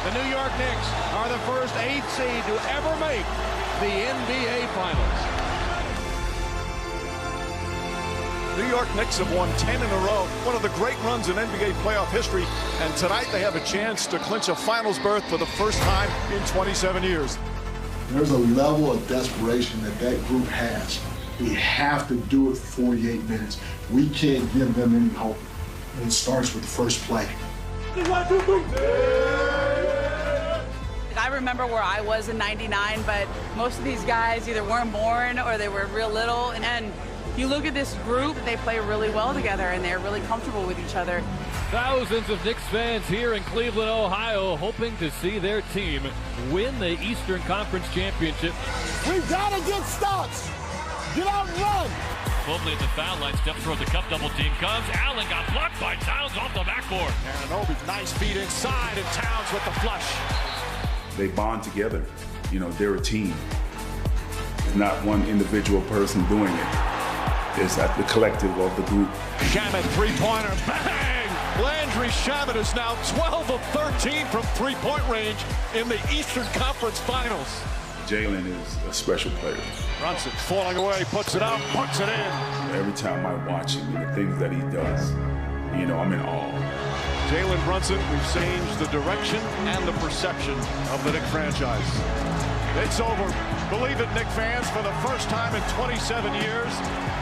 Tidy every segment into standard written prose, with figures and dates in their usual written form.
The New York Knicks are the first 8th seed to ever make the NBA Finals. New York Knicks have won 10 in a row, one of the great runs in NBA playoff history, and tonight they have a chance to clinch a finals berth for the first time in 27 years. There's a level of desperation that group has. We have to do it for 48 minutes. We can't give them any hope. And it starts with the first play. I remember where I was in '99, but most of these guys either weren't born or they were real little. And you look at this group, they play really well together and they're really comfortable with each other. Thousands of Knicks fans here in Cleveland, Ohio, hoping to see their team win the Eastern Conference Championship. We've got to get stops. Get out and run. Mobley at the foul line, steps toward the cup, double team comes. Allen got blocked by Towns off the backboard. Anunoby, nice feed inside, and Towns with the flush. They bond together. You know, they're a team. It's not one individual person doing it. It's at the collective of the group. Shamet, three-pointer, bang! Landry Shamet is now 12 of 13 from three-point range in the Eastern Conference Finals. Jalen is a special player. Brunson falling away, puts it out, puts it in. Every time I watch him and the things that he does, you know, I'm in awe. Jalen Brunson, we've changed the direction and the perception of the Knicks franchise. It's over. Believe it, Knicks fans, for the first time in 27 years,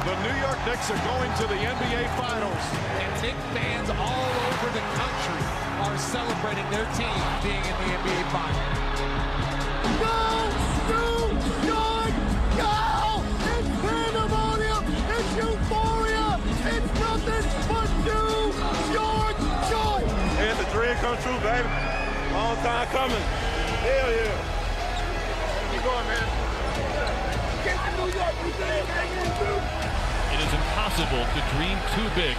the New York Knicks are going to the NBA Finals. And Knicks fans all over the country are celebrating their team being in the NBA Finals. Go! New York! Go! It's pandemonium! It's euphoria! It's nothing but New York joy! Hey, it's a dream come true, baby. Long time coming. Hell yeah. Keep going, man. Get to New York, you think? It is impossible to dream too big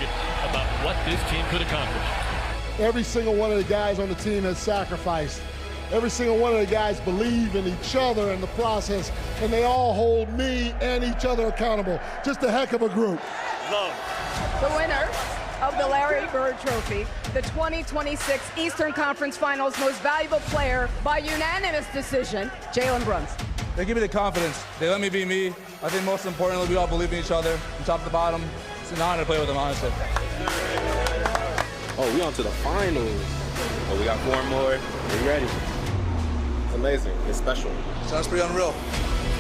about what this team could accomplish. Every single one of the guys on the team has sacrificed. Every single one of the guys believe in each other and the process, and they all hold me and each other accountable. Just a heck of a group. Love. The winner of the Larry Bird Trophy, the 2026 Eastern Conference Finals Most Valuable Player by unanimous decision, Jalen Brunson. They give me the confidence. They let me be me. I think most importantly, we all believe in each other from top to bottom. It's an honor to play with them, honestly. Oh, we on to the finals. Oh, we got 4 more. We ready. It's amazing. It's special. Sounds pretty unreal.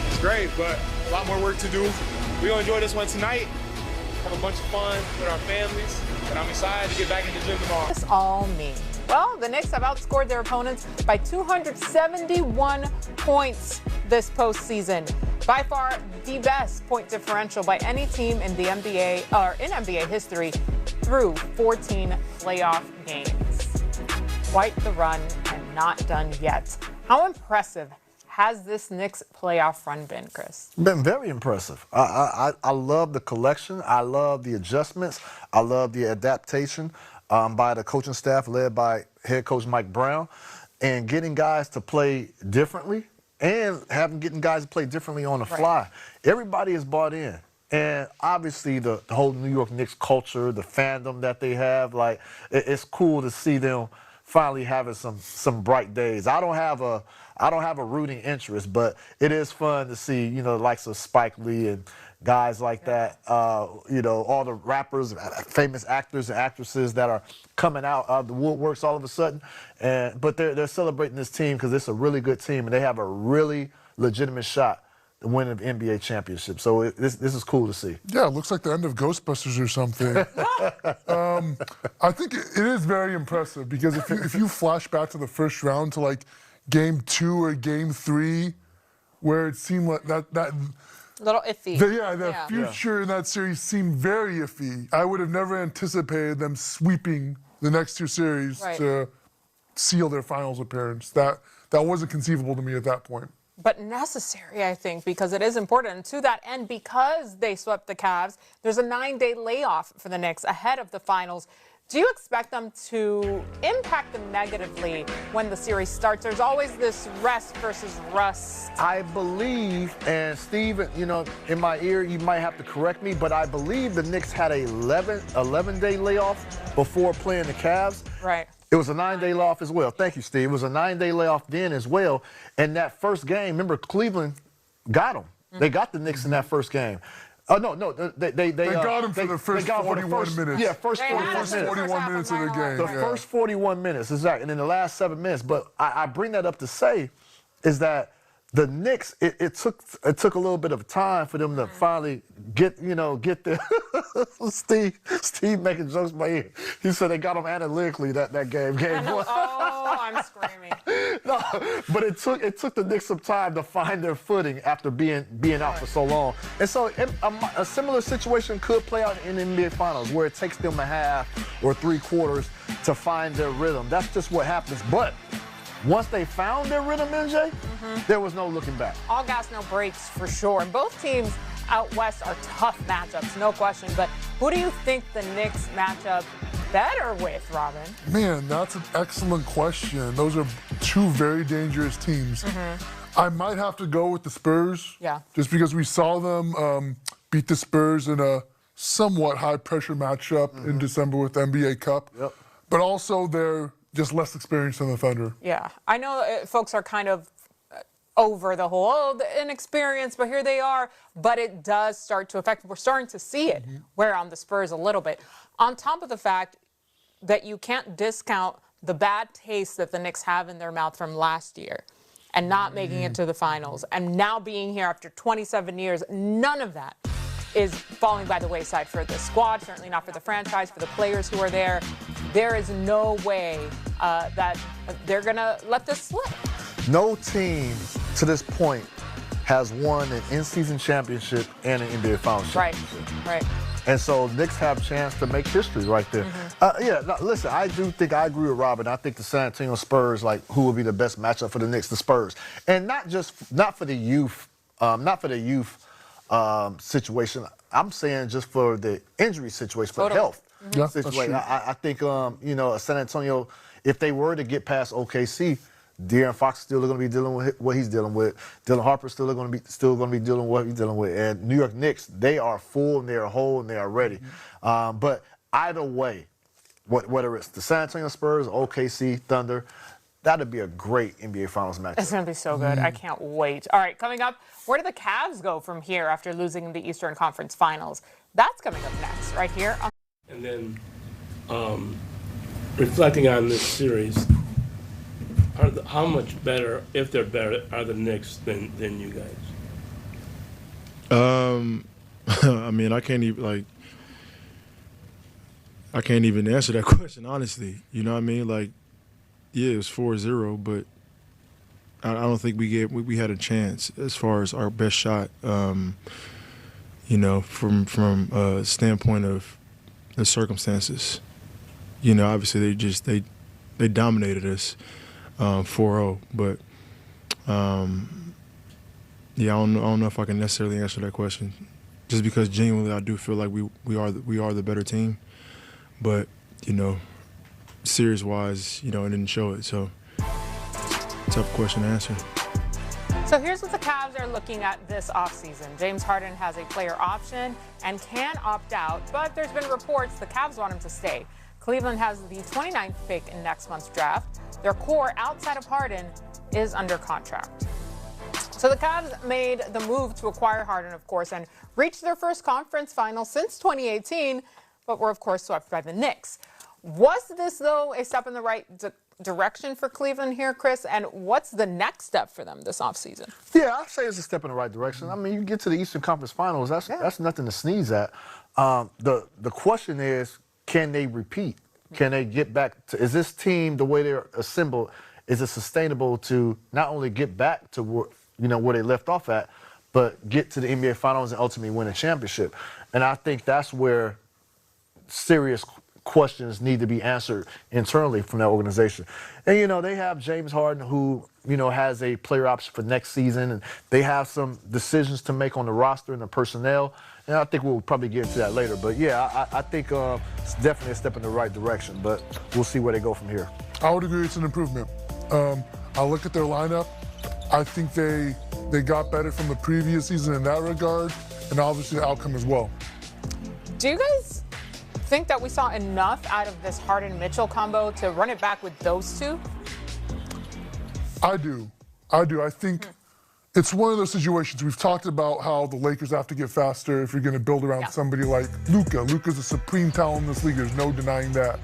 It's great, but a lot more work to do. We're going to enjoy this one tonight. Have a bunch of fun with our families. And I'm excited to get back in the gym tomorrow. What does this all mean? Well, the Knicks have outscored their opponents by 271 points this postseason. By far the best point differential by any team in the NBA or in NBA history through 14 playoff games. Quite the run and not done yet. How impressive has this Knicks playoff run been, Chris? Been very impressive. I love the collection. I love the adjustments. I love the adaptation by the coaching staff led by head coach Mike Brown, and getting guys to play differently and getting guys to play differently on the fly. Everybody is bought in. And obviously the whole New York Knicks culture, the fandom that they have, like it's cool to see them finally having some bright days. I don't have a rooting interest, but it is fun to see, you know, the likes of Spike Lee and guys like that, you know, all the rappers, famous actors and actresses that are coming out of the woodworks all of a sudden. But they're celebrating this team because it's a really good team and they have a really legitimate shot to win an NBA championship. So this is cool to see. Yeah, it looks like the end of Ghostbusters or something. I think it is very impressive because if you flash back to the first round to like Game 2 or Game 3, where it seemed like that a little iffy. The future in that series seemed very iffy. I would have never anticipated them sweeping the next 2 series to seal their finals appearance. That wasn't conceivable to me at that point. But necessary, I think, because it is important. And to that end, because they swept the Cavs, there's a 9-day layoff for the Knicks ahead of the finals. Do you expect them to impact them negatively when the series starts? There's always this rest versus rust. I believe, and Steve, you know, in my ear, you might have to correct me, but I believe the Knicks had a 11-day layoff before playing the Cavs. Right. It was a 9-day layoff as well. Thank you, Steve. It was a 9-day layoff then as well. And that first game, remember, Cleveland got them. They got the Knicks in that first game. Oh, no, they got him for the first 41 minutes. Yeah, first 41 minutes of the game. The first 41 minutes, exactly. And then the last 7 minutes. But I bring that up to say is that the Knicks, it took a little bit of time for them to finally get there. Steve making jokes by ear. He said they got them analytically that game. Oh, I'm screaming. No, but it took the Knicks some time to find their footing after being out for so long. And so a similar situation could play out in the NBA Finals where it takes them a half or 3 quarters to find their rhythm. That's just what happens. But once they found their rhythm, MJ, there was no looking back. All gas, no breaks for sure. And both teams out west are tough matchups, no question. But who do you think the Knicks match up better with, Robin? Man, that's an excellent question. Those are 2 very dangerous teams. I might have to go with the Spurs. Yeah. Just because we saw them beat the Spurs in a somewhat high-pressure matchup in December with the NBA Cup. Yep. But also they're just less experienced than the Thunder. Yeah, I know folks are kind of over the whole inexperience, but here they are. But it does start to affect. We're starting to see it wear on the Spurs a little bit. On top of the fact that you can't discount the bad taste that the Knicks have in their mouth from last year and not making it to the finals and now being here after 27 years, none of that is falling by the wayside for the squad, certainly not for the franchise, for the players who are there. There is no way that they're going to let this slip. No team to this point has won an in-season championship and an NBA Finals championship. Right. And so Knicks have a chance to make history right there. Listen, I agree with Robin. I think the San Antonio Spurs, who will be the best matchup for the Knicks, the Spurs. And not for the youth situation. I'm saying just for the injury situation, for health situation. I think, San Antonio, if they were to get past OKC, De'Aaron Fox is still going to be dealing with what he's dealing with. Dylan Harper's still going to be dealing with what he's dealing with. And New York Knicks, they are full and they are whole and they are ready. But either way, whether it's the San Antonio Spurs, OKC, Thunder, that'd be a great NBA Finals match. It's going to be so good. I can't wait. All right, coming up, where do the Cavs go from here after losing in the Eastern Conference Finals? That's coming up next, right here. And then reflecting on this series, how much better, if they're better, are the Knicks than you guys? I mean, I can't even answer that question honestly. You know what I mean? Yeah, it was 4-0, but I don't think we had a chance as far as our best shot. From a standpoint of the circumstances. Obviously they dominated us 4-0, but I don't know if I can necessarily answer that question. Just because genuinely I do feel like we are the better team, but series-wise, it didn't show it. So, tough question to answer. So here's what the Cavs are looking at this offseason. James Harden has a player option and can opt out, but there's been reports the Cavs want him to stay. Cleveland has the 29th pick in next month's draft. Their core outside of Harden is under contract. So the Cavs made the move to acquire Harden, of course, and reached their first conference final since 2018, but were, of course, swept by the Knicks. Was this, though, a step in the right direction for Cleveland here, Chris? And what's the next step for them this offseason? Yeah, I'd say it's a step in the right direction. I mean, you get to the Eastern Conference Finals, that's nothing to sneeze at. The question is, can they repeat? Can they get back to, is this team, the way they're assembled, is it sustainable to not only get back to where they left off at, but get to the NBA Finals and ultimately win a championship? And I think that's where serious questions need to be answered internally from that organization. And, they have James Harden who, has a player option for next season, and they have some decisions to make on the roster and the personnel. And I think we'll probably get into that later. But, yeah, I think it's definitely a step in the right direction, but we'll see where they go from here. I would agree it's an improvement. I look at their lineup. I think they got better from the previous season in that regard, and obviously the outcome as well. Do you guys think that we saw enough out of this Harden-Mitchell combo to run it back with those two? I do. I think it's one of those situations. We've talked about how the Lakers have to get faster if you're going to build around somebody like Luka. Luka's a supreme talent in this league. There's no denying that.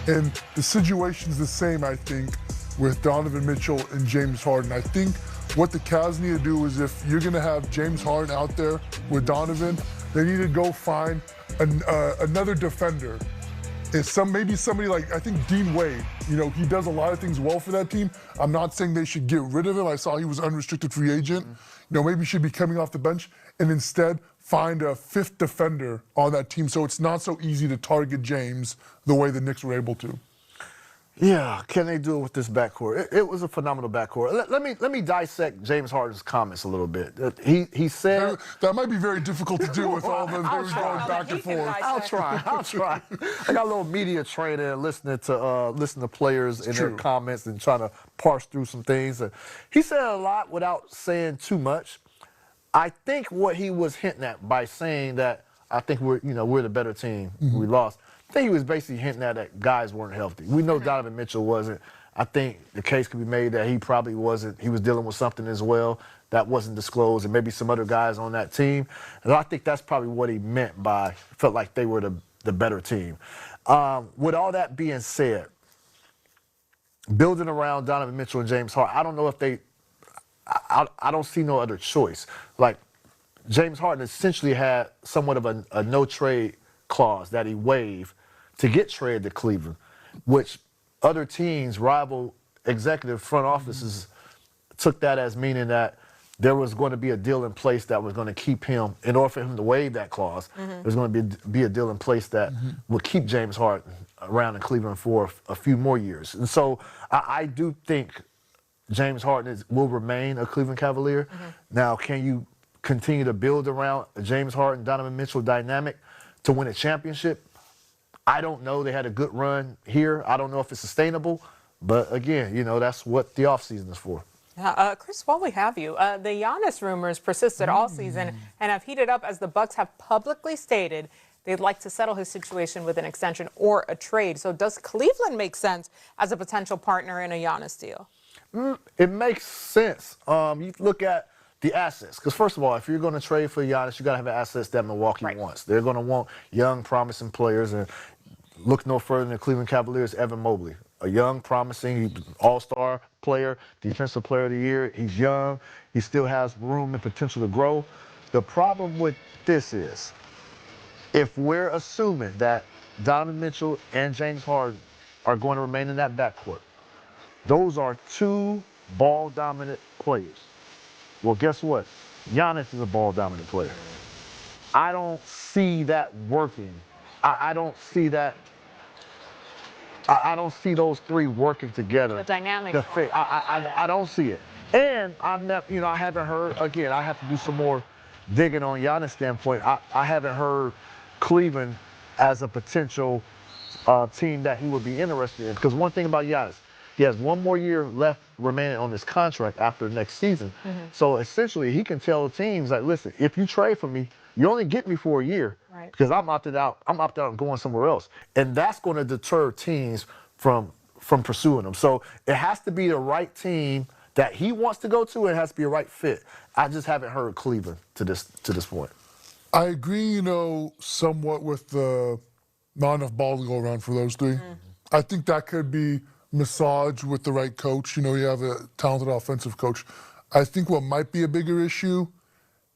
And the situation's the same, I think, with Donovan Mitchell and James Harden. I think what the Cavs need to do is, if you're going to have James Harden out there with Donovan, they need to go find another defender. Maybe somebody like, I think Dean Wade, he does a lot of things well for that team. I'm not saying they should get rid of him. I saw he was unrestricted free agent. Maybe he should be coming off the bench and instead find a fifth defender on that team so it's not so easy to target James the way the Knicks were able to. Yeah, can they do it with this backcourt? It was a phenomenal backcourt. Let me dissect James Harden's comments a little bit. He said that might be very difficult to do with all the going back and forth. I'll try. I got a little media training and listening to players and their comments and trying to parse through some things. He said a lot without saying too much. I think what he was hinting at by saying that I think we're the better team. We lost. I think he was basically hinting at that guys weren't healthy. We know Donovan Mitchell wasn't. I think the case could be made that he probably wasn't. He was dealing with something as well that wasn't disclosed, and maybe some other guys on that team. And I think that's probably what he meant by felt like they were the better team. With all that being said, building around Donovan Mitchell and James Harden, I don't know if they – I don't see no other choice. Like, James Harden essentially had somewhat of a no-trade clause that he waived to get traded to Cleveland, which other teams, rival executive front offices, took that as meaning that there was going to be a deal in place that was going to keep him, in order for him to waive that clause, there's going to be a deal in place that would keep James Harden around in Cleveland for a few more years. And so I do think James Harden will remain a Cleveland Cavalier. Now, can you continue to build around a James Harden, Donovan Mitchell dynamic to win a championship? I don't know. They had a good run here. I don't know if it's sustainable. But, again, that's what the offseason is for. Chris, while we have you, the Giannis rumors persisted all season and have heated up as the Bucks have publicly stated they'd like to settle his situation with an extension or a trade. So does Cleveland make sense as a potential partner in a Giannis deal? It makes sense. You look at the assets. Because, first of all, if you're going to trade for Giannis, you got to have assets that Milwaukee wants. They're going to want young, promising players. And look no further than the Cleveland Cavaliers, Evan Mobley. A young, promising, all-star player, defensive player of the year. He's young. He still has room and potential to grow. The problem with this is, if we're assuming that Donovan Mitchell and James Harden are going to remain in that backcourt, those are two ball-dominant players. Well, guess what? Giannis is a ball-dominant player. I don't see that working. I don't see that. I don't see those three working together. The dynamic. I don't see it. And I haven't heard. Again, I have to do some more digging on Giannis' standpoint. I haven't heard Cleveland as a potential team that he would be interested in. Because one thing about Giannis, he has one more year left remaining on his contract after next season. So essentially, he can tell the teams, like, listen, if you trade for me, you only get me for a year because I'm opted out. I'm opted out and going somewhere else, and that's going to deter teams from pursuing him. So it has to be the right team that he wants to go to. And it has to be a right fit. I just haven't heard Cleveland to this point. I agree, somewhat with the not enough ball to go around for those three. I think that could be massaged with the right coach. You have a talented offensive coach. I think what might be a bigger issue,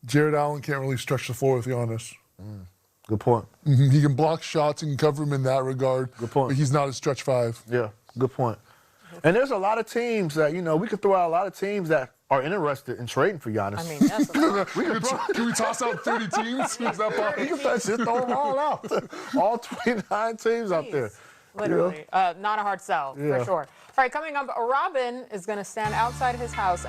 Jared Allen can't really stretch the floor with Giannis. Good point. He can block shots and cover him in that regard. Good point. But he's not a stretch five. Yeah, good point. And there's a lot of teams that, we could throw out a lot of teams that are interested in trading for Giannis. I mean, that's Can we toss out 30 teams? Is that possible? We can just throw them all out. All 29 teams out there. Literally. Not a hard sell, for sure. All right, coming up, Robin is going to stand outside his house and